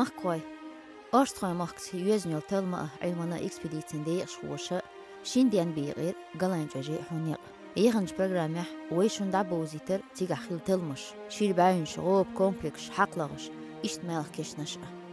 مخقوي أرستخوي مخت يوزنيو تلما علمنا إكسبيديتين دي شوشة شينديان بيغير قلان جاجي حونيق يغنج برنامج ويشون دعبوزيتر تيجا خيل تلمش شير باين شغوب كومبلكس حقلغش إشت مالك كيش نشأ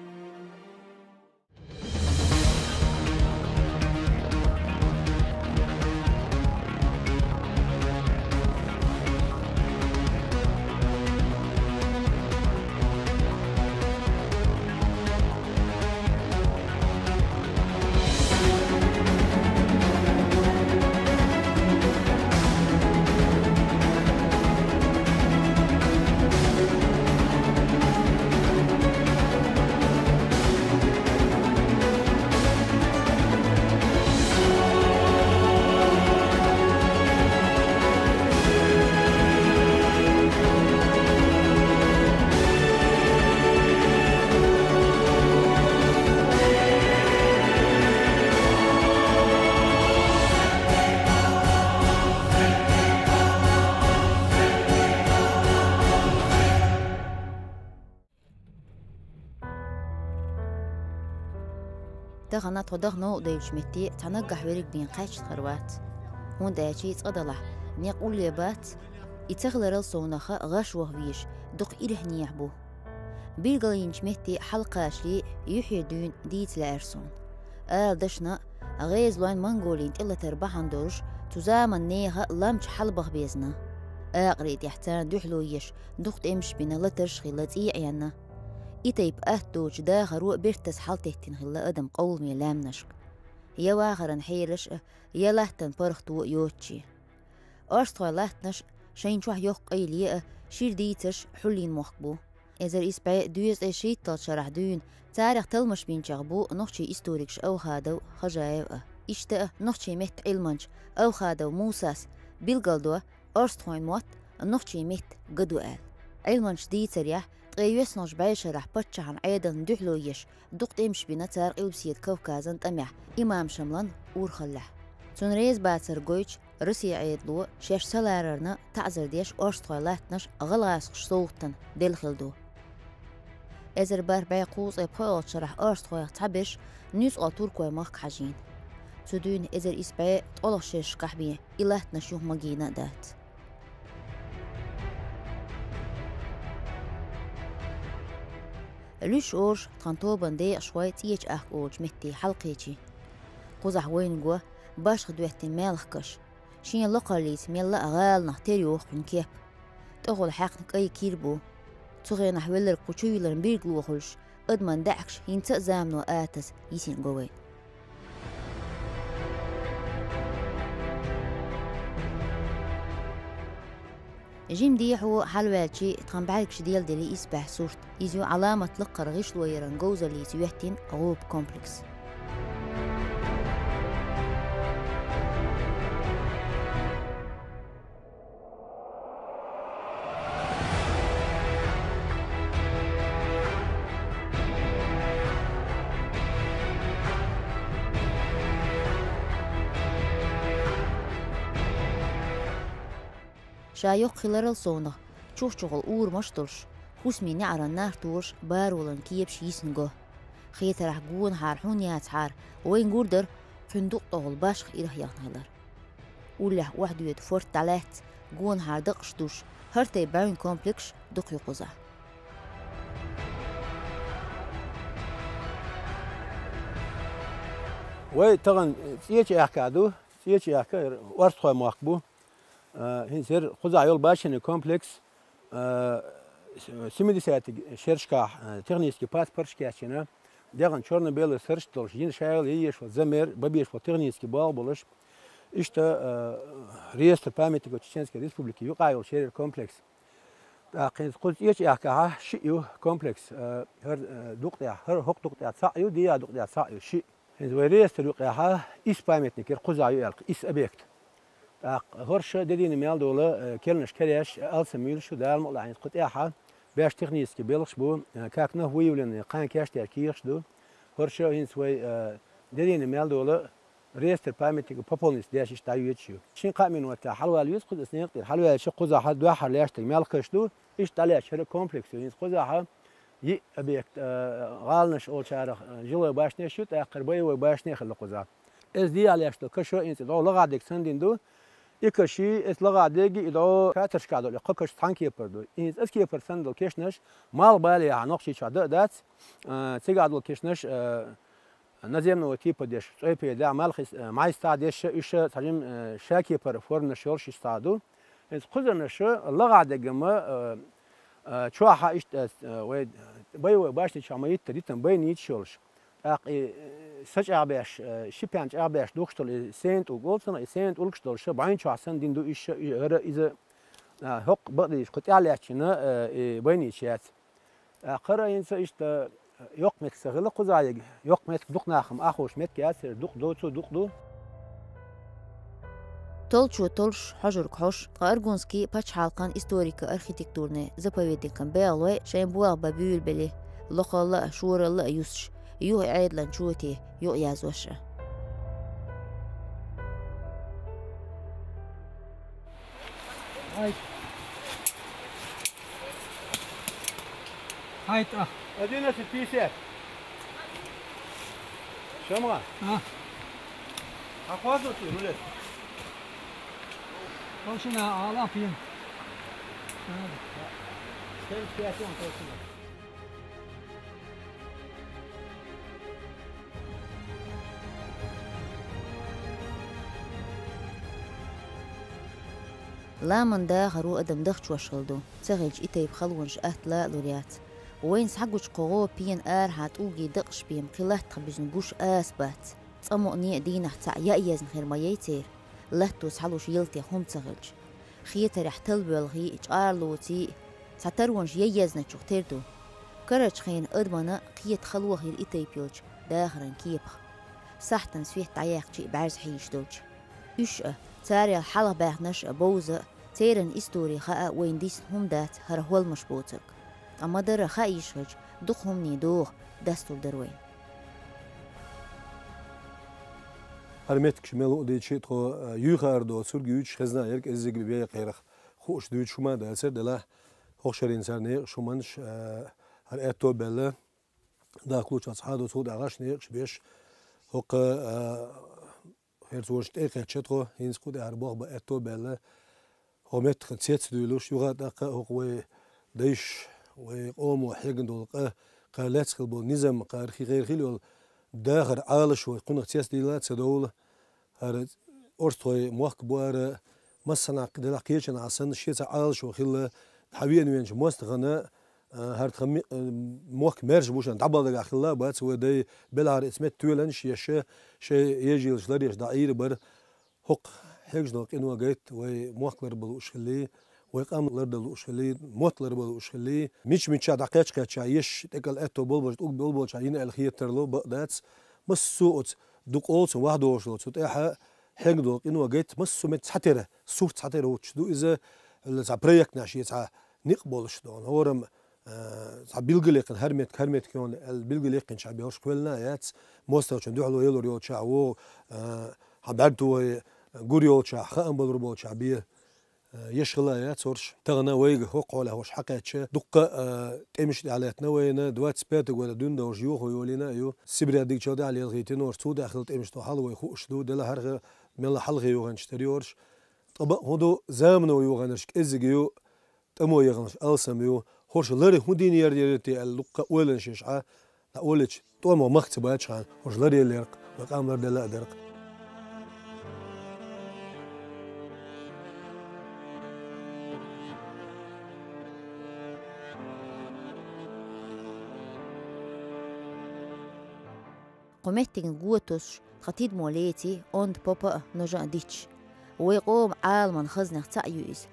دغنا تودغ نو ديوش متي تنقح ورق بين قاش خروات هون دايشي تصدله نيقول ليبات يتغلر الصونخة غاش وهويش دق إلهني يحبو بيلغلينش متي حلقاش لي يحيى دون ديت لأرسون دشنا غيز لوين منغولين إلا تربحان دورش تزامن نيها لامش حلبخ بيزنا قريد يحتان دوحلويش دقت امش بنا لترش خلات إيعينا إتيب أهتوش داخرو بيرتس حالتهتين خلا أدم قول ميلام نشك يا واخرن حيرش يا لهتن برختو يوتشي أرستوى لهتنش شين شوح يوق أيليا شير ديتش حلين مخبو إذا إسباع دويز إشيت تشرح دون تاريخ تلمش بين شغبو نخشي إستوريكش أو خادو خجايو إشتاء نخشي مت علمانش أو خادو موساس بيلغالدو أرستوى موت نخشي مت قدو علمانش ديتر يح تغيوس نوش بايشة رح بطشحن عيدن دوحلويش دقت امش بنا تار قلبسيت كوكازن تميح إمام شملان ورخلح تون ريز باتر قويش روسيا عيدلو شاش سلاررنا تعزر ديش أرستوالاتنش غلاسقش صوتن ديل خلدو إزر بار بايقوز إبقوط شرح أرستوال تعبش نيوز أطوركوي مخ حجين تدون إزر إسباع تقلق شاش قحبين إلاتنش يوم مجينا دات ليش أورج تنطوبن دي شوي تيج أورج متي حلقيتي قزح وين جوا باش خدوهتي مالخكش شين لقاليت ميلا أغال نحتريوخ من كيب تغل حقنك أي كيربو تغي نحولر قوشويلر بيرقلو خلش أدمن دعكش ينتق زامنو آتس يسين جوين جيم ديحو حلواتشي تنبعلكش ديال ديلي إسباح صورت إزيو علامة لقر غيش لويران جوزة لي سيوهتين غوب كومبلكس شايوق خلال الصونة تشوف شغل أور مشطرش خوسمي نعرى النار تورش بارولن كيبش يسنجو خيط راح جون حارحون ياتحار وين جوردر فندق طغل باشخ إله يغنهلر وله واحد يدفورت تلات جون حار دقش دوش هرتي باين كومبلكس دق يقوزه وي طغن سيتي أحكادو سيتي أحكا ورثوا ماقبو هنسير قزع يول باشن كومبلكس سيمدي ساعت شرشكا تغنيسكي باس برشكاشنا دغن شورن بيل سيرش تولش ين شايل يش وزمر ببيش وتغنيسكي بال بولش اشتا ريستر باميتيكو تشينسكي ريسبوبليكي يقايل شير كومبلكس قيس قلت يش يحكا شيو كومبلكس هر دقطع هر هق دقطع صايو دي دقطع صايو شي هنزوي ريستر يقاها إس باميتيكي قزع يلق إس أبيكت هرش ددين ميال دولا كلنش كريش ألسميل شو دال مقلع عند قطعها باش تغنيسكي بيلش بو كاكنا ويولن قان كاش تركيش دو هرش هنسوي ددين ميال دولا ريستر باميتيك بوبولنس داش اشتايوتشو شين قامين وتا حلوه اليوس قد سنيقتر حلوه شي قزا حد واحد لاش ميال كشدو اش طلع شر كومبلكس هنس قزا ي أبيك غالنش أول شارع جلو باش نشوت آخر بيو باش نخلق قزات إز دي على يشتو كشو إنت دو لغة ديك سندين دو إكشي إس لغة ديجي إدو كاترش كادو لقكش تانكي بردو إنت إسكي برسندو كيشنش مال بالي عنقشي شادو دات تيجادو كيشنش نزيم تيبا ديش تيبا دا مالخ معي ستاديش إيش تجيم شاكي بر فورن شورش استادو إنت خزنش لغة ديجما شوها إيش ويد بيو باش تشاميت تريتن بينيت شولش أق سج أبيش شيبانج أبيش دوكستول سنت وغولسنا سنت ولكستول شبعين شاسن دين دو إيش هر إذا هق بديش كنت على أشنا بينيت شات آخر إنسا إيش yok met sığılı kuzayı yok met duk naxım axoş met kəsir duk doçu duk do Толчу толш хажурк хош Аргунский пачхалкан историка архитектурны заповедникам беалой шаймбуа бабюл бели лохалла шуралла юсш ю айдлан чути ю язоша Hayt ah. أدينا في البيسات شمعة أخواتو تقولت Koşuna ağla yapayım. كيف سياسيون توصل لا من دا غرو أدم دخش وشغلدو تغيج إتايب خلونش أهتلا لوريات وين سحقوش قغو بين هات أوجي دقش بيم قلات تخبزن بوش آسبات تصمقني دينا تاع يأيزن خير ما ييتير لهتو سحلوش يلتي هم تغلج خيطة رح تلبلغي إجارلوتي ساترونش ييزن تشوختيردو كرج خين أدمنا قيت خلوه غير إتايبيوج داخرن كيبخ سحتن سفيه تعياق بعرز حيش دوج إشأ تاري الحلقة باغنش بوزة تيرن إستوري خاء وين ديس هم دات هرهول مشبوطك أما در خاء يشغج دقهم نيدوغ دستور دروين Hermetik şmelo de çetro yukarıda sürgü 3 xezna yerk ezigi bir qeyraq xoş düç şuma da ser de la xoşer insan ne şumanş her eto bella da kluç ashado sud ağaç ne beş hoq her zoşt ek çetro hins qud her bağ eto bella homet xet duyuluş yuqada hoq ve deş ve qom ve xign dolqa qalat xilbo nizam qarxi غير xil داخل عالش ويكون اختياس ديلات سدول هذا أرتوي موك بوار مثلا قد لاقيش أنا عشان شيء عالش وخيل حبيبي وينش مستغنى هاد خمي موك مرج بوشان دبل داخل بس ودي بلار اسمه تولن شيء يجي الجلاريش داير بر حق حاجة نوك إنه جيت وموك لربلوش خلي ويقام لردلوش خلي موت لربلوش خلي مش دقيقة كاتشايش تقل أتو بولبوش تقول بولبوش عين الخير ترلو بقدات مسوت دوك أولس واحد وشلوت سوتها حاجة دوك إنه جيت مسو متحترة صوت حترة وتشدو إذا البريك ناشي تاع نقبلش دون هورم تاع بيلقليق هرمت كون البيلقليق شعبي هوش كلنا يات مستوى شندو حلو يلو ريو تاع و حبرتو غوريو تاع خام بالربو شعبيه يشغلا يا تورش تغنا ويغ حق ولا هوش حقاتش دقه تمشي على تنوينا دوات سبيت ولا دون دوش يو يولينا يو سيبرا ديك جودا على الغيتين ور تو داخل تمشي تو حلوه خوش دو دلا هرغ من حلغي يو غنشتريورش طب هودو زامنو يو غنرش ازغيو تمو يغنش السم يو هوش لري هودين يرديتي اللقه ولن شيشعه لا ولج تو ما مختبات شان هوش لري لرق وقام دلا درق قمتين قوتوش خطيد موليتي اوند بابا نجان ديتش ويقوم عالمان خزنق تأيوز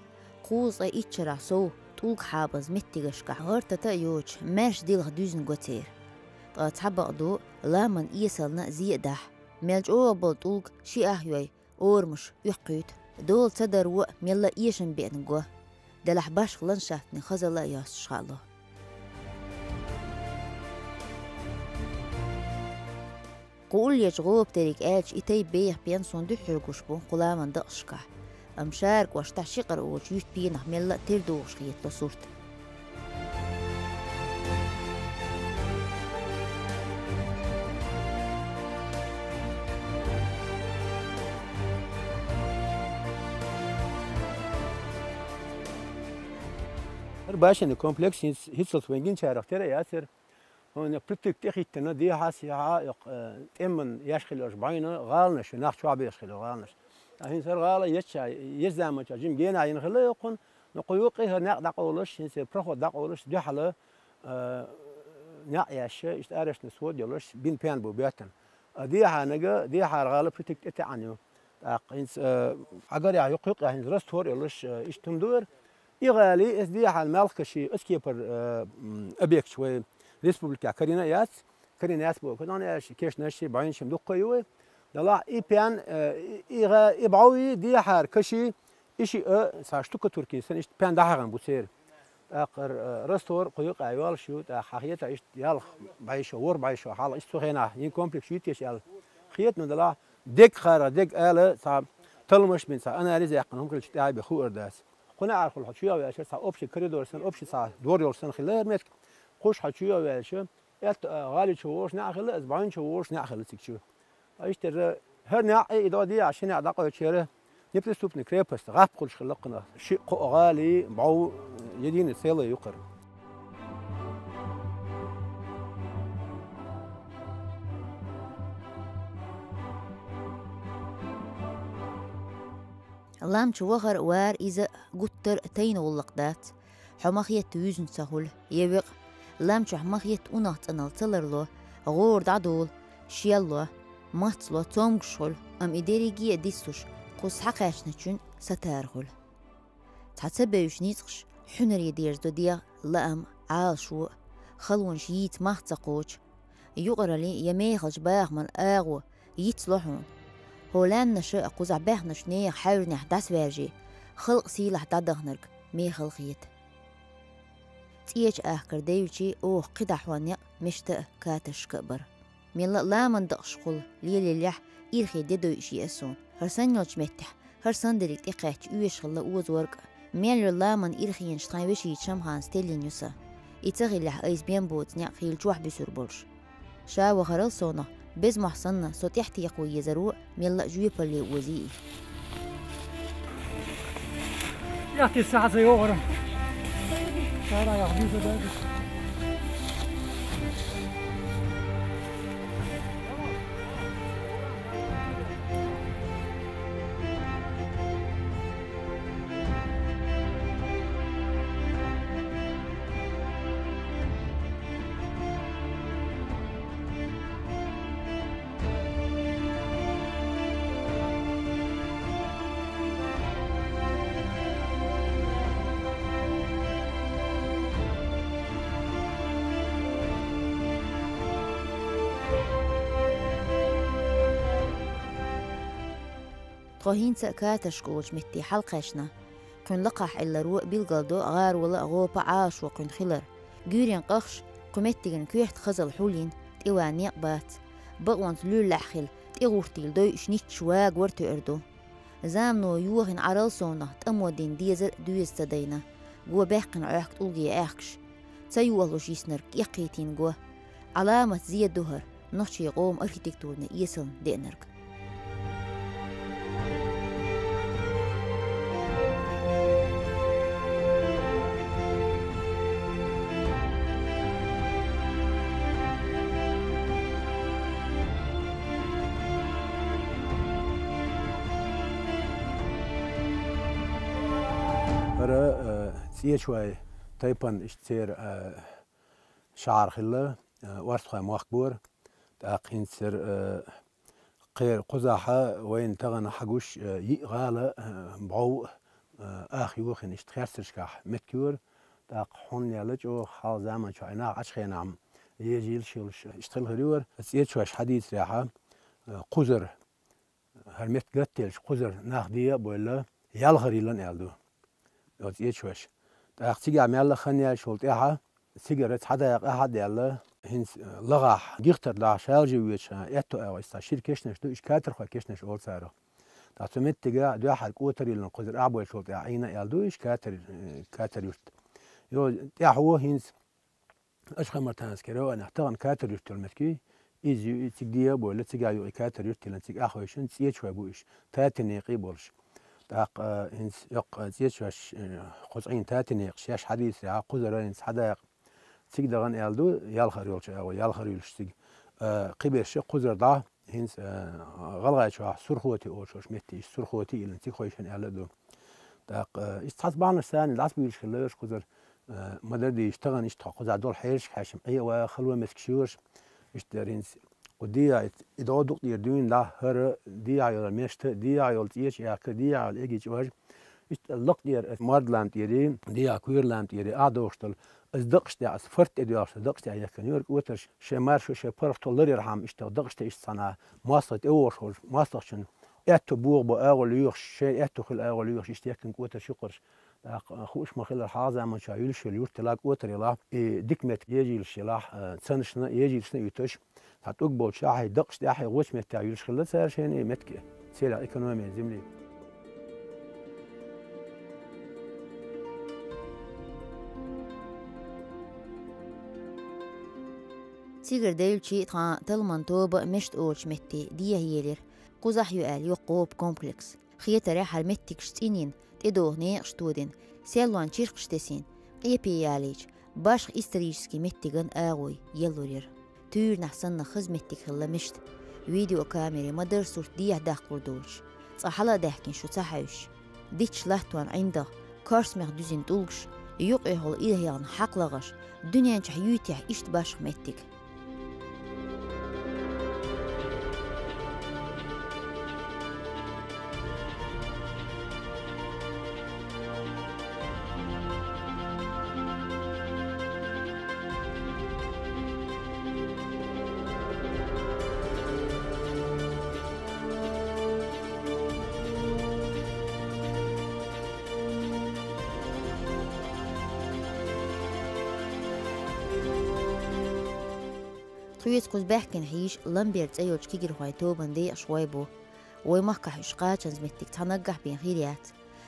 قوز اي اتشرع سو طولق حابز متغشكع غرطة تأيوج ماش ديلغ دوزن قوتير تحبق دو لامن ايسالنا زيدح ميلج اوبل طولق شي احيوي اورمش يحقيت دول تدر و ميلا ايشن بيئن قوه دلح باش لنشافتني خزلا ياس شخالله قول يجغوب تريك آج إتاي بيخ بيان صندو حرقوش بون قلامان دقشكح أمشارك واشتح شقر اوش يوت بينح ميلا تردوش خيط لصورت Başını kompleks hiç satmayın çaraktere yasir. Onu pratik tehitne diye hasiha yok emin yaşkılır bayını galmış nak çabe yaşkılır galmış. Ahin sar gala yeça yezdama çajim gene ayın khılı yokun nquyuqi nak daqoluş inse proxo daqoluş dihalı nak yaşı işte araştı suud yoluş bin pen bu biyatan. Diha naga diha gala pratik etaniyo. Ins agar ya yuqyuq ahin rastor yoluş iştumdur. İğali esdiha malkşi eskipar abiyek şوي ريسبوبليكا كاريناس بو كنا ايش كيش نشي باين شم دقيوه دلا اي بيان ايغا ابعوي دي حار كشي اشي ساشتوك تركي سن ايش بيان دهغن بو سير اخر رستور قيوق ايوال شو تا حقيقه ايش يال بايشو ور بايشو حال ايش سخينا ين كومبلكس يتيش يال خيت ندلا ديك خارا ديك اله صاب تلمش من سا انا ريز يقنهم كل شيء بخو ارداس قنا عارف الحشيه يا شيخ اوبشي كريدور سن اوبشي سا دور يورسن خلال مت خوش حشيه يا شيخ ات غالي شوش ناخل اسبوعين شوش ناخل تكشو ايش ترى هر ناعي ادادي عشان عدقه شيره نبت سوب نكريبس غاب كل خلقنا شيء غالي بعو يدين السيله يقر لام شوغر وار إذا قطر تين واللقدات حماخيت ويزن سهول يبق لام حماخيت أنات أنال تلرلو غور دعدول شيالو ماتلو تومغشول أم إداريجي ديستوش قوس حقاش نتشون ستارغول تعتبيوش نيتقش حنر يديرز دو ديا لام عالشو خلون شيت مهتقوش يقرلي يميخج باغمن آغو يتلوحون هولان نشأ قوزع باهنش نيخ حاول نحداس فيرجي خلق سيلح دادغنرك مي خلقيت تيج آخر ديوشي أوه قدح ونيق مشتأ كاتش كبر ميلا لا من دقشقل ليلي لح إلخي ديدو إشي أسون هرسان يوش متح هرسان دريك إقاش أويش خلا أوز ورق ميلا لا من إلخي ينشتاين وشي يتشمخان ستيلين يوسا إتغي لح أيز بيان بوت نيق خيل جوح بسور بولش شا وخرل صونا بز محصنا صوت يحتي يقوي يزرو ميلا جوي بالي وزي يحتي الساعة زي أغرم شارع يا حبيبي ده طهين سأكاتش قوش متي حلقشنا كن لقح إلا روق بالقلدو غار ولا غوبا عاش وكن خلر جورين قخش قمتيغن كيحت خزل حولين تيوان يقبات بقوان تلول لحخل تيغورتيل دوي شنيت شواق ورتو اردو زامنو يوغن عرال صونا تأمودين ديزر دويز تدينا قوة باقن عاقت ألغي آخش تيوالو جيسنر يقيتين قوة علامة زياد دهر نحشي قوم أركيتكتورنا يسل دينرك سيا شوي تايبان اشتير شعر خلا وارثخا مخبور تاقين سر قير قزاحة وين تغنى حقوش يغالى بعو اخي وخن اشتخيرسرشكاح متكور تاق حون يالج او حال زمان شو عنا عشخينا عم يجيل شيل اشتغل غريور سيا شوي حديث ريحة قزر هرمت قتلش قزر ناخدية بولا يالغري لن يالدو يوت يشوش تاق تيجا ميلا خنيا شولت اها سيجارت حدا احد يلا هنس لغاح جيختر لا شالجي ويش اتو او استا شركشنش دو اشكاتر خو كشنش اول سارو تاتمت تيجا دو حد قوتري لن قدر ابو شولت عينا يالدو اشكاتر كاتر يشت يو يا هو هنس اش خمرتانس كرو انا احترم كاتر يشت المسكي ايزي تيجي ابو لا تيجا يو كاتر يشت لن تيجا اخو شن سيت شوي بوش تاتني قيبولش داق إنس يق زيش قصعين تاتني قشاش حديث يا قزر إنس حداق سيق دغن يالدو يالخر يولش أو يالخر يولش سيق قبيش قزر دا إنس غلغة شو سرخوتي أو شو شمتي سرخوتي إلى نسيق خويشن يالدو داق استحس بعنا سان العصب يولش خلاش قزر مدد يشتغل يشتغل قزر دول حيرش حاشم أيوة خلوة مسكشوش يشترينس وديا إذا دقت يردون لا هر ديا يلا مشت ديا يلا تيش يا كديا يلا إيجي جواج اللق دير ماردلاند يرين ديا كويرلاند يري أدوشتل أصدقشت أس فرت إدياش أصدقشت يا كنيورك وترش شمار شو شبرف تولري رحم أصدقشت إيش صنع ماصلت أورش ماصلشن أتو بوغ بأول يوخ شيء أتو خل أول يوخ يشتيكن وتر شقرش خوش مخيل الحاضر من شايل شليور تلاق وتر يلا دكمت يجي الشلاح تسنشنا يجي الشنا يتش هتقبل شاحي دقش داحي غوش متى يلش خلت سير شيني متك سيلا إقتصادية زملي سيجر ديلشي تغا تلمن توب مشت أولش متي ديا هيلر قزح يقال يقوب كومبلكس خيطة ريحة المتك شتينين تدوه نيق شتودين سيلوان شيرق شتسين قيبي ياليج باش استريجسكي متيغن آغوي يلورير تور نحسن خزمتك خلا مشت فيديو كاميرا مدر صورت ديح داق بردوش صحلا داحكين شو صحيوش ديتش لحتوان عنده كارس ميخ دوزين تولغش يوقع هول إلهيان حق لغش دنيا نجح يوتيح إشت باش متك خويت قوز بحكن حيش لمبيرت أيوش كيجر هواي توبن دي أشوايبو ويمحكح إشقاچن زمتك تنقح بين خيريات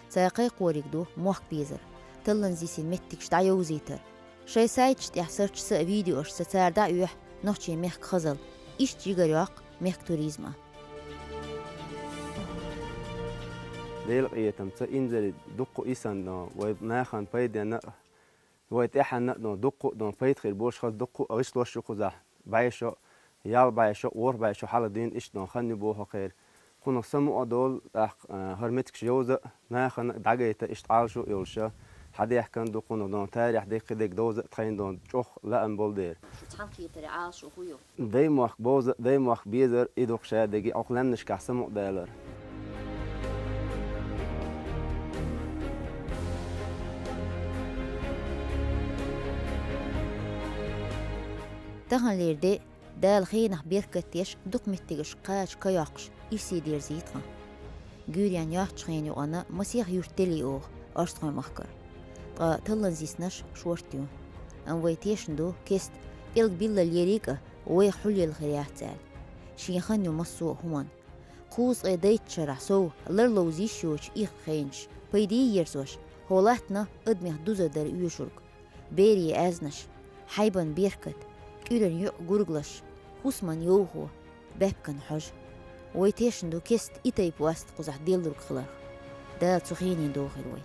ساقي قوريك دو موحك بيزر تلن زيسين متك شتعيو زيتر شاي سايتش تحسرش سا فيديو أش ستار دا يوح نوحشي ميخك خزل إيش تيجر ياق ميخك توريزما ليلق إيتم إنزل دقو إيسان ويبناخن بايدي ويتحن دقو دون بايد خير بوش خاص دقو أغيش توشو خزاح بايشو يال بايشو ور بايشو حال دين إيش دون خني بوها خير كنا سمو أدول هرمتك جوزة ناخن دعجيته إيش تعالشو يولشة حد يحكن دقو دون تاريخ ديك ديك دوزة تخين دون جوخ لا أنبول دير تحكي ترعاش وخيو داي موخ بوزة داي موخ بيزر إيدوخ شادقي أقلنش كحسمو دالر تغنليردي دال خينح بيركتيش دق متيش قاش كياقش إيسي دير زيتها جوريان ياحش خيني وانا مسيح يرتلي اوغ أرستخي مخكر تلن زيسنش شورتيون أن ويتيشندو كيست إلق بيلا اليريكا وي حلي الخريات زال شيخانيو مصو همان قوس غيديت شرح سو لرلو زيشوش إيخ خينش بيدي يرسوش هولاتنا ادميح دوزة در يوشرق بيري أزنش حيبان بيركت كيرن يق غورغلش خوسمان يوهو بابكن حج ويتيشندو كيست إتاي بواست قزح ديلدرك خلاق دا تسخيني دوخي روي